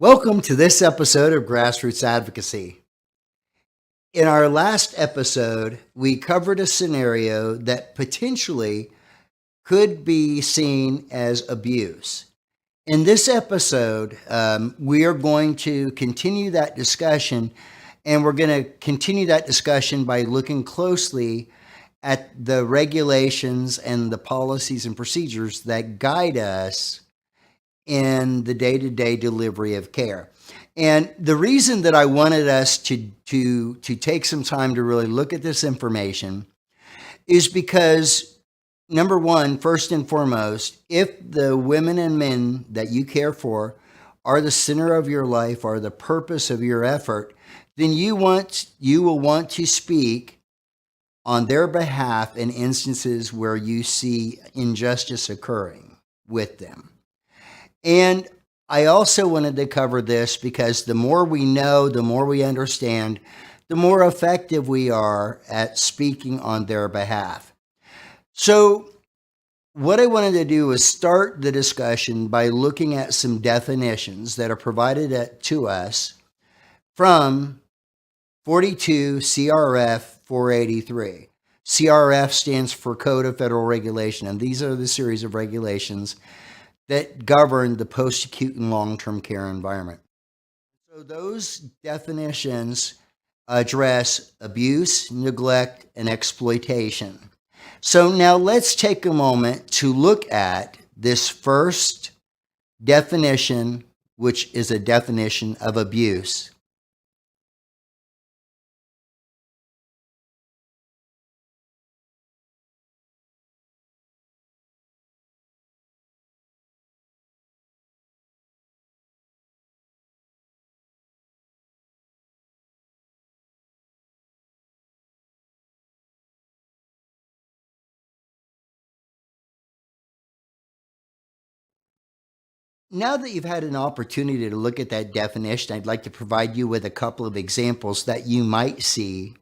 Welcome to this episode of Grassroots Advocacy. In our last episode, we covered a scenario that potentially could be seen as abuse. In this episode, we are going to continue that discussion, and we're going to continue that discussion by looking closely at the regulations and the policies and procedures that guide us in the day-to-day delivery of care. And the reason that I wanted us to take some time to really look at this information is because, number one, first and foremost, if the women and men that you care for are the center of your life, are the purpose of your effort, then you will want to speak on their behalf in instances where you see injustice occurring with them. And I also wanted to cover this because the more we know, the more we understand, the more effective we are at speaking on their behalf. So what I wanted to do is start the discussion by looking at some definitions that are provided to us from 42 CRF 483. CRF stands for Code of Federal Regulation, and these are the series of regulations that govern the post-acute and long-term care environment. So those definitions address abuse, neglect, and exploitation. So now let's take a moment to look at this first definition, which is a definition of abuse. Now that you've had an opportunity to look at that definition, I'd like to provide you with a couple of examples that you might see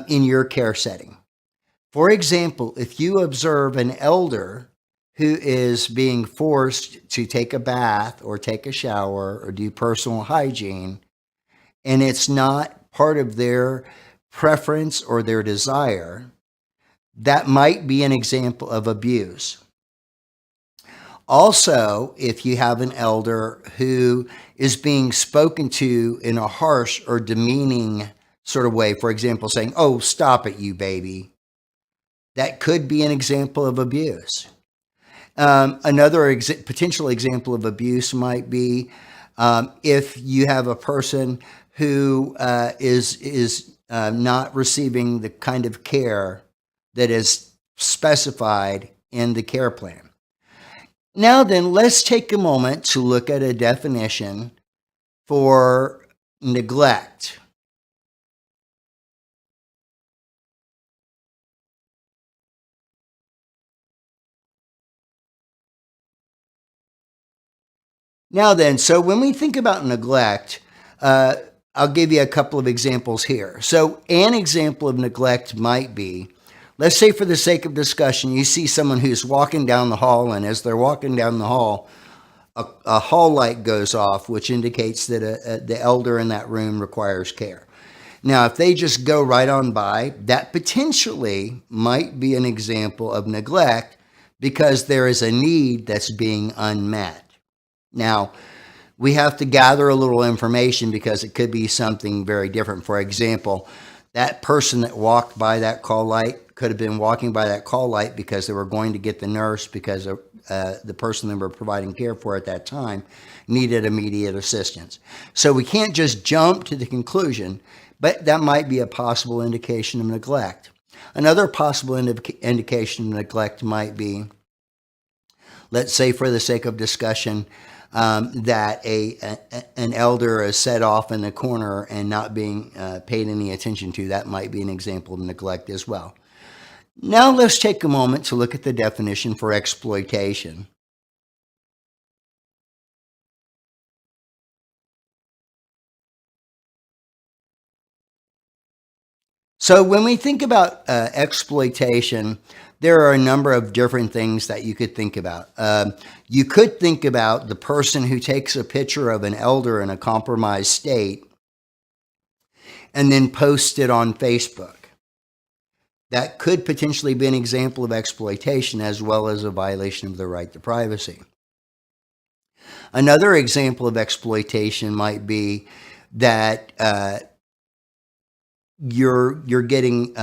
in your care setting. For example, if you observe an elder who is being forced to take a bath or take a shower or do personal hygiene, and it's not part of their preference or their desire, that might be an example of abuse. Also, if you have an elder who is being spoken to in a harsh or demeaning sort of way, for example, saying, "Oh, stop it, you baby," that could be an example of abuse. Another potential example of abuse might be if you have a person who is not receiving the kind of care that is specified in the care plan. Now then, let's take a moment to look at a definition for neglect. Now then, so when we think about neglect, I'll give you a couple of examples here. So an example of neglect might be, let's say for the sake of discussion, you see someone who's walking down the hall, and as they're walking down the hall, a hall light goes off, which indicates that the elder in that room requires care. Now, if they just go right on by, that potentially might be an example of neglect because there is a need that's being unmet. Now, we have to gather a little information because it could be something very different. For example, that person that walked by that call light could have been walking by that call light because they were going to get the nurse because the person they were providing care for at that time needed immediate assistance. So we can't just jump to the conclusion, but that might be a possible indication of neglect. Another possible indication of neglect might be, let's say for the sake of discussion, that an elder is set off in the corner and not being paid any attention to. That might be an example of neglect as well. Now let's take a moment to look at the definition for exploitation. So when we think about exploitation, there are a number of different things that you could think about. You could think about the person who takes a picture of an elder in a compromised state and then posts it on Facebook. That could potentially be an example of exploitation as well as a violation of the right to privacy. Another example of exploitation might be that you're getting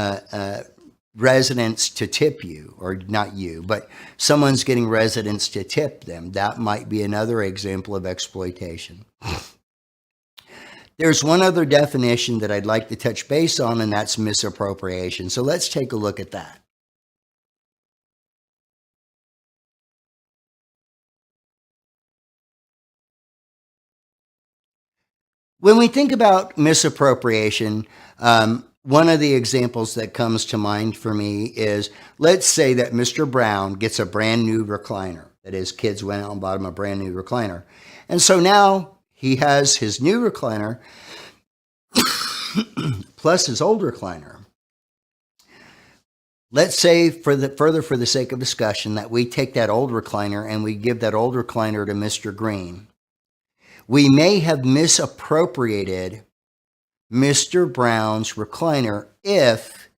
residents to tip you, or not you, but someone's getting residents to tip them. That might be another example of exploitation. There's one other definition that I'd like to touch base on, and that's misappropriation. So let's take a look at that. When we think about misappropriation, one of the examples that comes to mind for me is, let's say that Mr. Brown gets a brand new recliner. That is, kids went out and bought him a brand new recliner. And so now he has his new recliner plus his old recliner. Let's say, for the sake of discussion, that we take that old recliner and we give that old recliner to Mr. Green. We may have misappropriated Mr. Brown's recliner if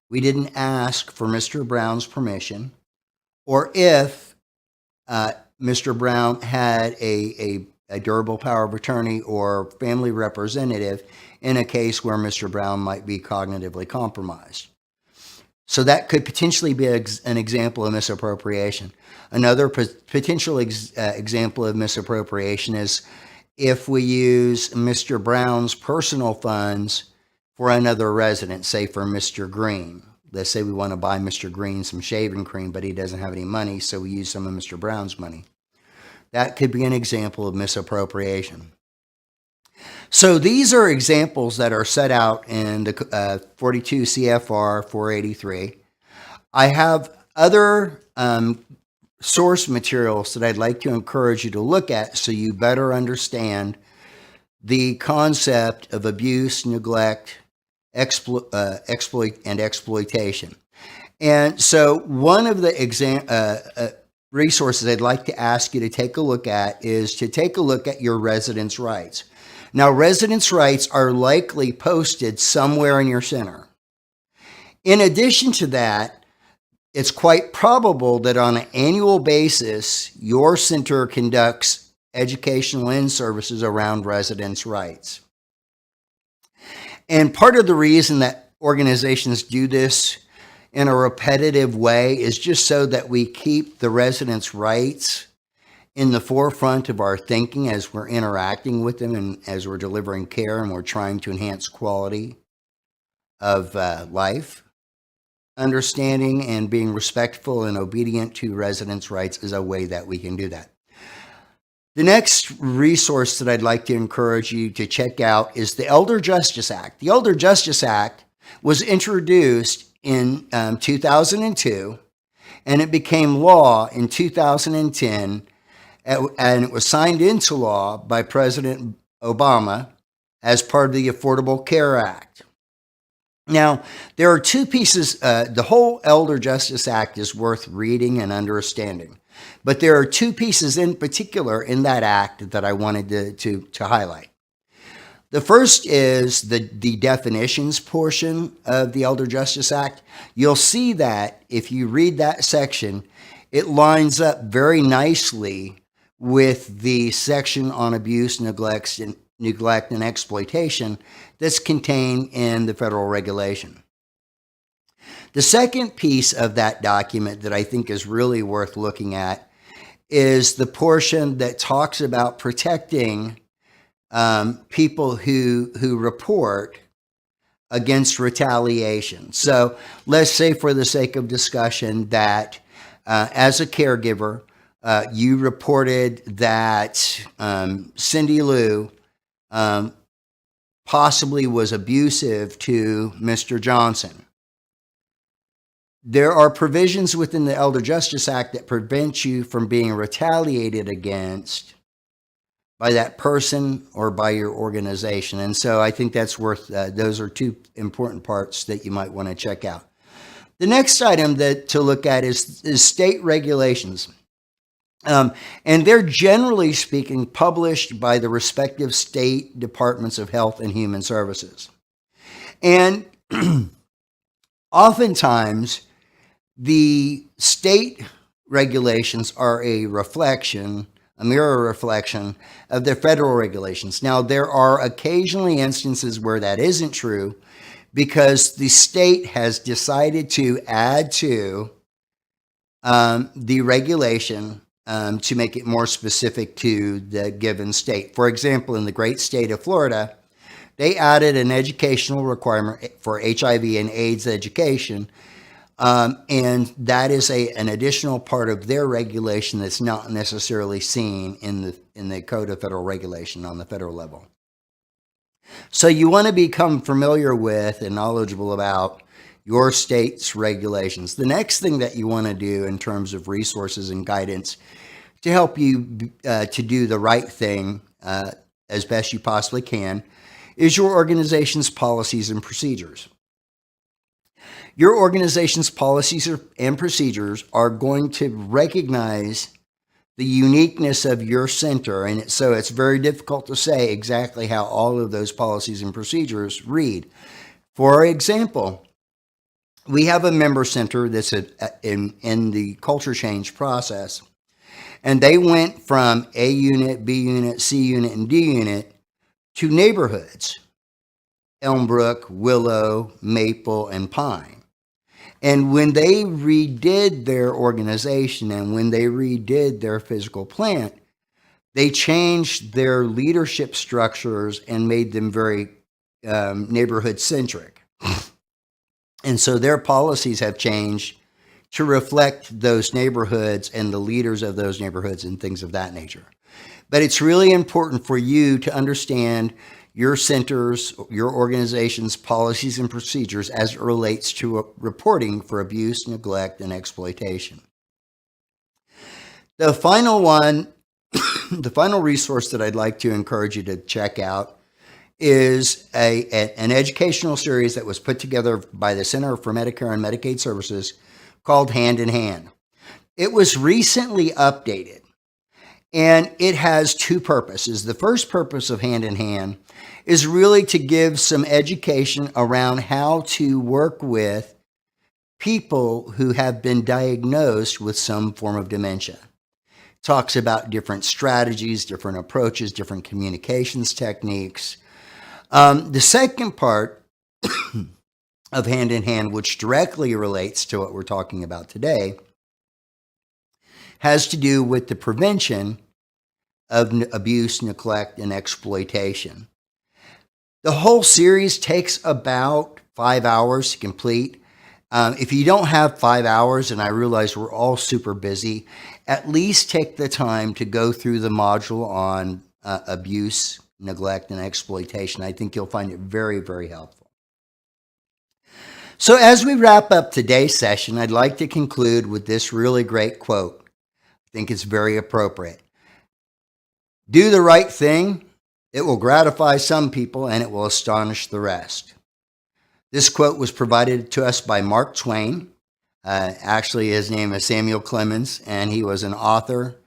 we didn't ask for Mr. Brown's permission, or if Mr. Brown had a durable power of attorney or family representative in a case where Mr. Brown might be cognitively compromised. So that could potentially be an example of misappropriation. Another potential example of misappropriation is if we use Mr. Brown's personal funds for another resident, say for Mr. Green. Let's say we want to buy Mr. Green some shaving cream, but he doesn't have any money, so we use some of Mr. Brown's money. That could be an example of misappropriation. So these are examples that are set out in the 42 CFR 483. I have other source materials that I'd like to encourage you to look at so you better understand the concept of abuse, neglect, exploit, and exploitation. And so one of the resources I'd like to ask you to take a look at is to take a look at your residence rights. Now, residence rights are likely posted somewhere in your center. In addition to that, it's quite probable that on an annual basis, your center conducts educational in-services around residence rights. And part of the reason that organizations do this in a repetitive way is just so that we keep the residents' rights in the forefront of our thinking as we're interacting with them and as we're delivering care and we're trying to enhance quality of life. Understanding and being respectful and obedient to residents' rights is a way that we can do that. The next resource that I'd like to encourage you to check out is the Elder Justice Act. The Elder Justice Act was introduced in 2002, and it became law in 2010, and it was signed into law by President Obama as part of the Affordable Care Act. Now, there are two pieces. The whole Elder Justice Act is worth reading and understanding, but there are two pieces in particular in that act that I wanted to highlight. The first is the definitions portion of the Elder Justice Act. You'll see that if you read that section, it lines up very nicely with the section on abuse, neglect, and exploitation that's contained in the federal regulation. The second piece of that document that I think is really worth looking at is the portion that talks about protecting people who report against retaliation. So let's say, for the sake of discussion, that as a caregiver, you reported that Cindy Lou possibly was abusive to Mr. Johnson. There are provisions within the Elder Justice Act that prevent you from being retaliated against by that person or by your organization. And so I think that's worth, those are two important parts that you might want to check out. The next item to look at is state regulations. And they're generally speaking published by the respective state departments of health and human services. And oftentimes, the state regulations are a mirror reflection of the federal regulations. Now, there are occasionally instances where that isn't true because the state has decided to add to the regulation to make it more specific to the given state. For example, in the great state of Florida, they added an educational requirement for HIV and AIDS education, and that is an additional part of their regulation that's not necessarily seen in the Code of Federal Regulation on the federal level. So you want to become familiar with and knowledgeable about your state's regulations. The next thing that you want to do in terms of resources and guidance to help you to do the right thing as best you possibly can is your organization's policies and procedures. Your organization's policies and procedures are going to recognize the uniqueness of your center, and so it's very difficult to say exactly how all of those policies and procedures read. For example, we have a member center that's in the culture change process, and they went from A unit, B unit, C unit, and D unit to neighborhoods: Elmbrook, Willow, Maple, and Pine. And when they redid their organization and when they redid their physical plant, they changed their leadership structures and made them very neighborhood centric. And so their policies have changed to reflect those neighborhoods and the leaders of those neighborhoods and things of that nature. But it's really important for you to understand your center's, your organization's policies and procedures as it relates to reporting for abuse, neglect, and exploitation. The final one, the final resource that I'd like to encourage you to check out is an educational series that was put together by the Center for Medicare and Medicaid Services called Hand in Hand. It was recently updated, and it has two purposes. The first purpose of Hand in Hand is really to give some education around how to work with people who have been diagnosed with some form of dementia. It talks about different strategies, different approaches, different communications techniques. The second part of Hand in Hand, which directly relates to what we're talking about today, has to do with the prevention of abuse, neglect, and exploitation. The whole series takes about 5 hours to complete. If you don't have 5 hours, and I realize we're all super busy, at least take the time to go through the module on abuse, neglect, and exploitation. I think you'll find it very, very helpful. So as we wrap up today's session, I'd like to conclude with this really great quote. I think it's very appropriate. Do the right thing. It will gratify some people and it will astonish the rest. This quote was provided to us by Mark Twain. Actually, his name is Samuel Clemens, and he was an author,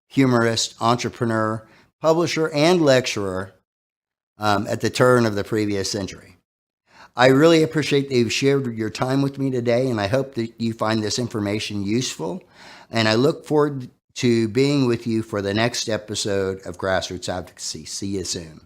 humorist, entrepreneur, publisher, and lecturer at the turn of the previous century. I really appreciate that you've shared your time with me today, and I hope that you find this information useful. And I look forward to being with you for the next episode of Grassroots Advocacy. See you soon.